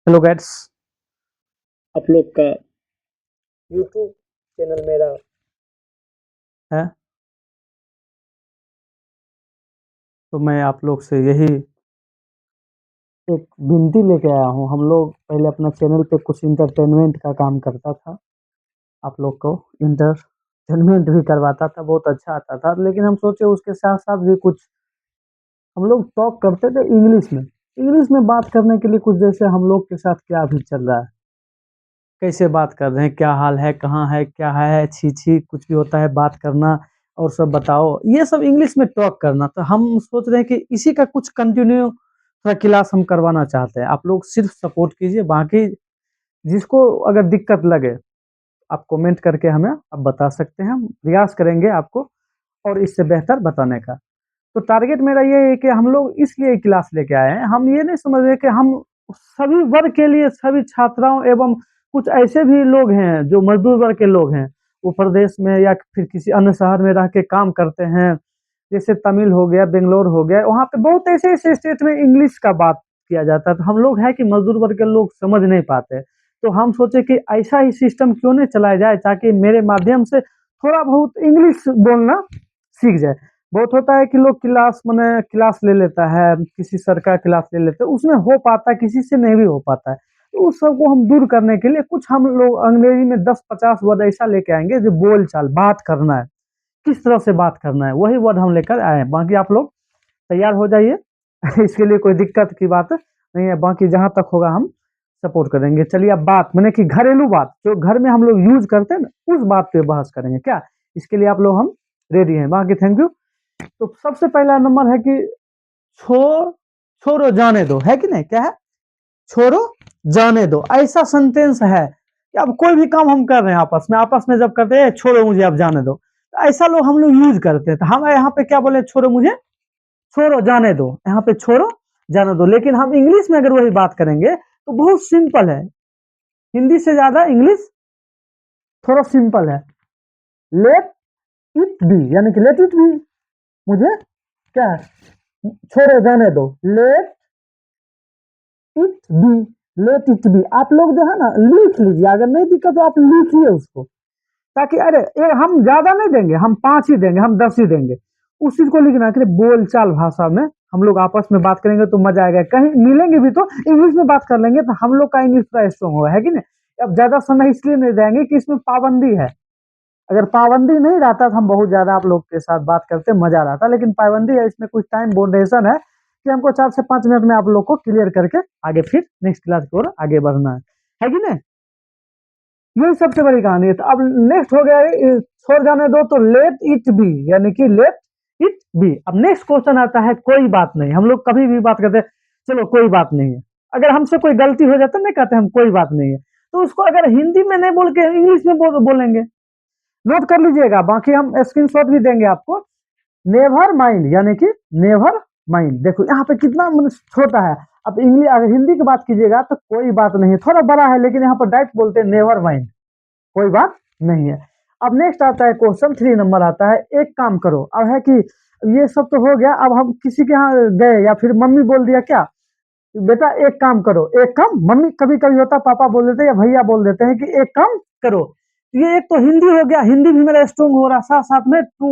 Hello guides. आप लोग का यूट्यूब चैनल मेरा है, तो मैं आप लोग से यही एक विनती लेके आया हूँ। हम लोग पहले अपना चैनल पे कुछ इंटरटेनमेंट का काम करता था, आप लोग को इंटरटेनमेंट भी करवाता था, बहुत अच्छा आता था। लेकिन हम सोचे उसके साथ साथ भी कुछ हम लोग टॉक करते थे इंग्लिश में बात करने के लिए, कुछ जैसे हम लोग के साथ क्या भी चल रहा है, कैसे बात कर रहे हैं, क्या हाल है, कहाँ है, क्या है, छी छी कुछ भी होता है बात करना और सब बताओ, ये सब इंग्लिश में टॉक करना। तो हम सोच रहे हैं कि इसी का कुछ कंटिन्यू थोड़ा क्लास हम करवाना चाहते हैं। आप लोग सिर्फ सपोर्ट कीजिए, बाकी जिसको अगर दिक्कत लगे आप कमेंट करके हमें आप बता सकते हैं, हम प्रयास करेंगे आपको और इससे बेहतर बताने का। तो टारगेट मेरा ये है कि हम लोग इसलिए क्लास लेके आए हैं, हम ये नहीं समझ रहे कि हम सभी वर्ग के लिए, सभी छात्राओं एवं कुछ ऐसे भी लोग हैं जो मजदूर वर्ग के लोग हैं, वो प्रदेश में या फिर किसी अन्य शहर में रह के काम करते हैं, जैसे तमिल हो गया, बेंगलोर हो गया, वहाँ पे बहुत ऐसे ऐसे स्टेट में इंग्लिश का बात किया जाता है। तो हम लोग हैं कि मजदूर वर्ग के लोग समझ नहीं पाते, तो हम सोचे कि ऐसा ही सिस्टम क्यों नहीं चलाया जाए ताकि मेरे माध्यम से थोड़ा बहुत इंग्लिश बोलना सीख जाए। बहुत होता है कि लोग क्लास मैंने क्लास ले लेता है, किसी सर का क्लास ले लेते हैं, उसमें हो पाता है, किसी से नहीं भी हो पाता है। तो उस सबको हम दूर करने के लिए कुछ हम लोग अंग्रेजी में 10-50 वर्ड ऐसा लेके आएंगे जो बोल चाल बात करना है, किस तरह से बात करना है, वही वर्ड हम लेकर आए हैं। बाकी आप लोग तैयार हो जाइए इसके लिए कोई दिक्कत की बात नहीं है, बाकी जहां तक होगा हम सपोर्ट करेंगे। चलिए अब बात मैंने कि घरेलू बात जो घर में हम लोग यूज करते हैं ना, उस बात पे बहस करेंगे क्या, इसके लिए आप लोग हम रेडी हैं। बाकी थैंक यू। तो सबसे पहला नंबर है कि छोड़ छोड़ो जाने दो, है कि नहीं, क्या है, छोड़ो जाने दो। ऐसा सेंटेंस है कि अब कोई भी काम हम कर रहे हैं आपस में जब करते हैं छोड़ो मुझे अब जाने दो, तो ऐसा लोग हम लोग यूज करते हैं। तो हम यहाँ पे क्या बोले, छोड़ो मुझे, छोड़ो जाने दो, यहाँ पे छोड़ो जाने दो। लेकिन हम इंग्लिश में अगर वही बात करेंगे तो बहुत सिंपल है, हिंदी से ज्यादा इंग्लिश थोड़ा सिंपल है। लेट इट बी, यानी कि लेट इट बी, मुझे क्या है, छोड़ो जाने दो, let it be, let it be. आप लोग जो है ना लिख लीजिए, अगर नहीं दिक्कत तो आप लिखिए उसको, ताकि अरे हम ज्यादा नहीं देंगे, हम 5 ही देंगे, हम 10 ही देंगे। उस चीज को लिखना कि बोलचाल भाषा में हम लोग आपस में बात करेंगे तो मजा आएगा। कहीं मिलेंगे भी तो इंग्लिश में बात कर लेंगे, तो हम लोग का इंग्लिश थोड़ा स्ट्रॉन्ग होगा, है कि नहीं। अब ज्यादा समय इसलिए नहीं देंगे कि इसमें पाबंदी है। अगर पाबंदी नहीं रहता तो हम बहुत ज्यादा आप लोग के साथ बात करते मजा आता, लेकिन पाबंदी है, इसमें कुछ टाइम बोर्डेशन है कि हमको 4 से 5 मिनट में आप लोग को क्लियर करके आगे फिर नेक्स्ट क्लास की ओर आगे बढ़ना है कि नहीं। यही सबसे बड़ी कहानी है। तो अब नेक्स्ट हो गया छोड़ जाने दो, तो लेट इट बी, यानी कि लेट इट बी। अब नेक्स्ट क्वेश्चन आता है कोई बात नहीं। हम लोग कभी भी बात करते हैं चलो कोई बात नहीं है, अगर हमसे कोई गलती हो जाता नहीं कहते हम कोई बात नहीं है, तो उसको अगर हिंदी में नहीं बोल के इंग्लिश में बोलेंगे। नोट कर लीजिएगा, बाकी हम स्क्रीनशॉट भी देंगे आपको। नेवर माइंड, यानी कि नेवर माइंड, देखो यहाँ पे कितना छोटा है। अब इंग्लिश अगर हिंदी की बात कीजिएगा तो कोई बात नहीं है, थोड़ा बड़ा है, लेकिन यहाँ पर डायरेक्ट बोलते हैं नेवर माइंड, कोई बात नहीं है। अब नेक्स्ट आता है क्वेश्चन 3 नंबर आता है, एक काम करो। अब है कि ये सब तो हो गया, अब हम किसी के यहाँ गए या फिर मम्मी बोल दिया क्या, बेटा एक काम करो, एक काम, मम्मी कभी कभी होता पापा बोल देते हैं या भैया बोल देते हैं कि एक काम करो। ये एक तो हिंदी हो गया, हिंदी भी मेरा स्ट्रॉन्ग हो रहा, साथ साथ में do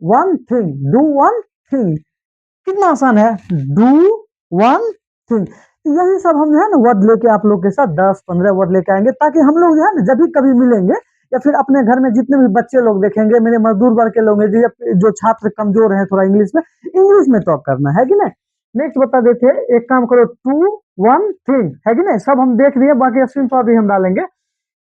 one thing, do one thing, कितना आसान है, डू वन थिंग। यही सब हम जो है ना वर्ड लेके आप लोग के साथ 10-15 वर्ड लेके आएंगे, ताकि हम लोग जो है ना जब भी कभी मिलेंगे या फिर अपने घर में जितने भी बच्चे लोग देखेंगे, मेरे मजदूर वर्ग के लोग हैं, जो छात्र कमजोर हैं थोड़ा इंग्लिश में टॉक करना है कि नहीं। नेक्स्ट बता देते हैं, एक काम करो, टू वन थिंग, है कि नहीं, सब हम देख लिए, बाकी स्क्रीनशॉट भी हम डालेंगे।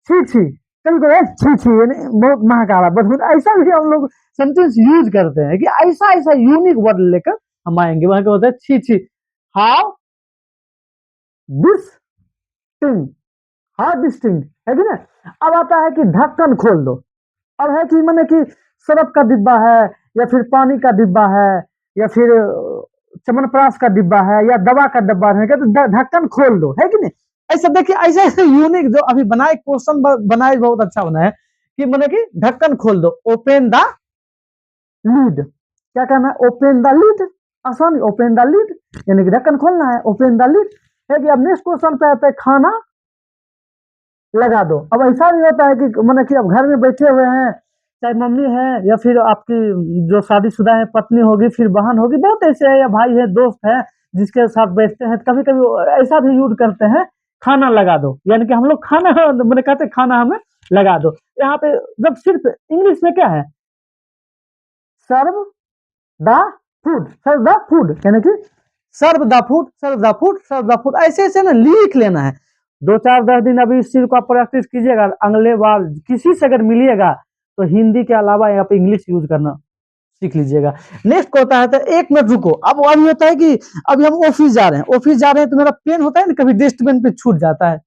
छी छी, कभी कभी छी छी यानी बहुत महाकाला, बस ऐसा भी हम लोग सेंटेंस यूज करते हैं कि ऐसा ऐसा यूनिक वर्ड लेकर हम आएंगे। वहां क्या होता है, छी छी, how this thing, how this thing, है कि नहीं। अब आता है कि ढक्कन खोल दो। अब है कि मैंने कि सरफ का डिब्बा है या फिर पानी का डिब्बा है या फिर च्यवनप्राश का डिब्बा है या दवा का डब्बा है, तो ढक्कन खोल दो, है कि नहीं। ऐसा देखिए, ऐसे ऐसे यूनिक जो अभी बनाए क्वेश्चन बनाए, बहुत अच्छा बना है कि मैंने कि ढक्कन खोल दो, ओपन द लीड। क्या कहना है, ओपन द लीड, आसान, ओपन द लीड, यानी कि ढक्कन खोलना है, ओपन द लीड, है कि अब नेक्स्ट क्वेश्चन पे आता है खाना लगा दो। अब ऐसा भी होता है कि मतलब कि अब घर में बैठे हुए हैं, चाहे मम्मी है या फिर आपकी जो शादीशुदा है पत्नी होगी, फिर बहन होगी, बहुत ऐसे है, या भाई है, दोस्त है, जिसके साथ बैठते हैं, कभी कभी ऐसा भी यूज करते हैं, खाना लगा दो, यानी कि हम लोग खाना मैंने कहते हैं खाना हमें लगा दो। यहाँ पे जब सिर्फ इंग्लिश में क्या है, serve the food, serve the food, यानी कि serve the food, serve the food, serve the food, ऐसे ऐसे ना लिख लेना है। 2-4-10 दिन अभी इस चीज को आप प्रैक्टिस कीजिएगा, अगले बार किसी से अगर मिलिएगा तो हिंदी के अलावा यहाँ पे इंग्लिश यूज करना सीख लीजिएगा। नेक्स्ट होता है तो 1 मिनट रुको। अब अभी होता है कि अभी हम ऑफिस जा रहे हैं, ऑफिस जा रहे हैं तो मेरा पेन होता है ना, कभी डस्टबिन पे छूट जाता है,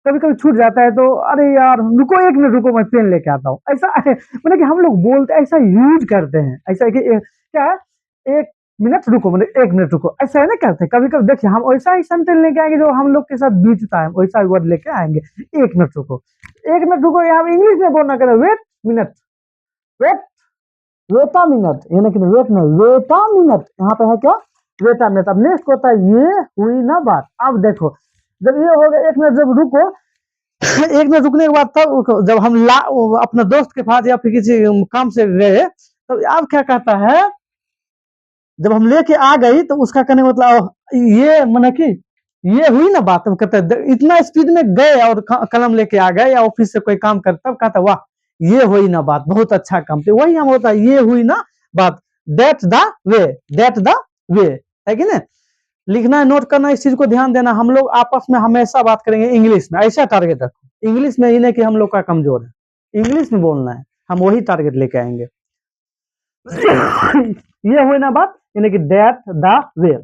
कभी कभी छूट जाता है, तो अरे यार रुको 1 मिनट रुको, मैं पेन लेके आता हूँ, ऐसा मतलब कि हम लोग बोलते ऐसा यूज करते हैं, ऐसा है कि क्या है, 1 मिनट रुको, मतलब 1 मिनट रुको, ऐसा है ना करते हैं। कभी कभी देखिए हम वैसा ही सेंटेंस लेके आएंगे जो हम लोग के साथ बीतता है, वैसा वर्ड लेके आएंगे, 1 मिनट रुको, 1 मिनट रुको, यहाँ इंग्लिश में बोलना करें वेट मिनट, वेट, वेटा मिनट, यानी कि वेट नहीं, वेटा मिनट, यहाँ पे है क्या, वेटा मिनट। अब नेक्स्ट होता है ये हुई ना बात। अब देखो जब ये हो गया 1 मिनट, जब रुको 1 मिनट रुकने के बाद तब जब हम अपने दोस्त के पास या फिर किसी काम से गए, तो अब क्या कहता है, जब हम लेके आ गई तो उसका कहने का मतलब ये मैंने कि ये हुई ना बात। तो कहते इतना स्पीड में गए और कलम लेके आ गए, या ऑफिस से कोई काम करता, तब कहता वाह ये हुई ना बात, बहुत अच्छा काम। तो वही हम होता है ये हुई ना बात, that the way, that the way, है कि ना। लिखना है, नोट करना, इस चीज को ध्यान देना। हम लोग आपस में हमेशा बात करेंगे इंग्लिश में, ऐसा टारगेट रखो, इंग्लिश में ही नहीं कि हम लोग का कमजोर है, इंग्लिश में बोलना है, हम वही टारगेट लेके आएंगे। ये हुई ना बात, यानी कि दैट द वे।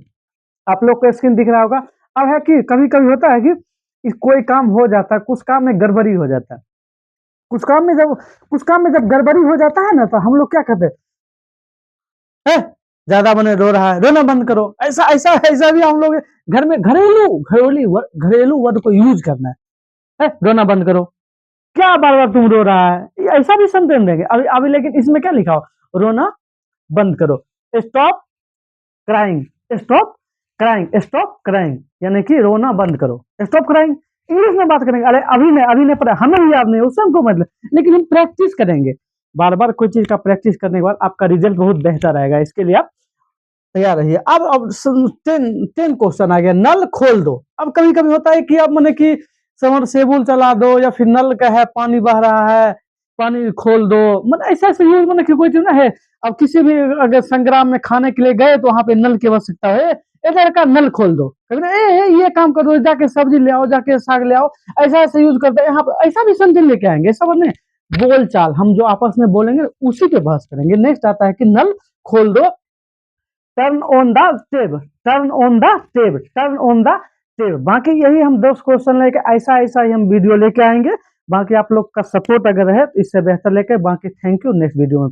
आप लोग को स्क्रीन दिख रहा होगा। अब है कि कभी कभी होता है कि कोई काम हो जाता है, कुछ काम में गड़बड़ी हो जाता है, कुछ काम में जब गड़बड़ी हो जाता है ना, तो हम लोग क्या कहते हैं, ज्यादा बने रो रहा है, रोना बंद करो, ऐसा ऐसा ऐसा भी हम लोग घर में घरेलू वर्ड को यूज करना है, रोना बंद करो, क्या बार बार तुम रो रहा है, ऐसा भी सेंटेंस देंगे अभी अभी। लेकिन इसमें क्या लिखा हो, रोना बंद करो, stop crying, stop crying, stop crying, यानी कि रोना बंद करो, स्टॉप क्राइंग। इंग्लिश में बात करेंगे, अरे अभी नहीं पता, हमें भी याद नहीं, उससे हमको मतलब, लेकिन हम प्रैक्टिस करेंगे, बार बार कोई चीज का प्रैक्टिस करने के बाद आपका रिजल्ट बहुत बेहतर आएगा। इसके लिए आप तैयार रहिए। अब 10 क्वेश्चन आ गया, नल खोल दो। अब कभी कभी होता है कि अब मैंने कि समरसेबुल चला दो, या फिर नल का है पानी बह रहा है, पानी खोल दो, मतलब ऐसा ऐसा यूज मैंने कि कोई चीज ना है। अब किसी भी अगर संग्राम में खाने के लिए गए तो वहां पे नल की आवश्यकता है, इधर का नल खोल दो, ये काम कर दो, जाके सब्जी ले आओ, जाके साग ले आओ, ऐसा ऐसा यूज करते हैं। यहाँ पे ऐसा भी सेंटेंस लेके आएंगे, ऐसा नहीं, बोल चाल हम जो आपस में बोलेंगे उसी पे बहस करेंगे। नेक्स्ट आता है कि नल खोल दो, turn on the tap, turn on the tap, turn on the tap. बाकी यही हम 10 क्वेश्चन लेके ऐसा ऐसा ही हम वीडियो लेके आएंगे। बाकी आप लोग का सपोर्ट अगर है तो इससे बेहतर लेके, बाकी थैंक यू, नेक्स्ट वीडियो में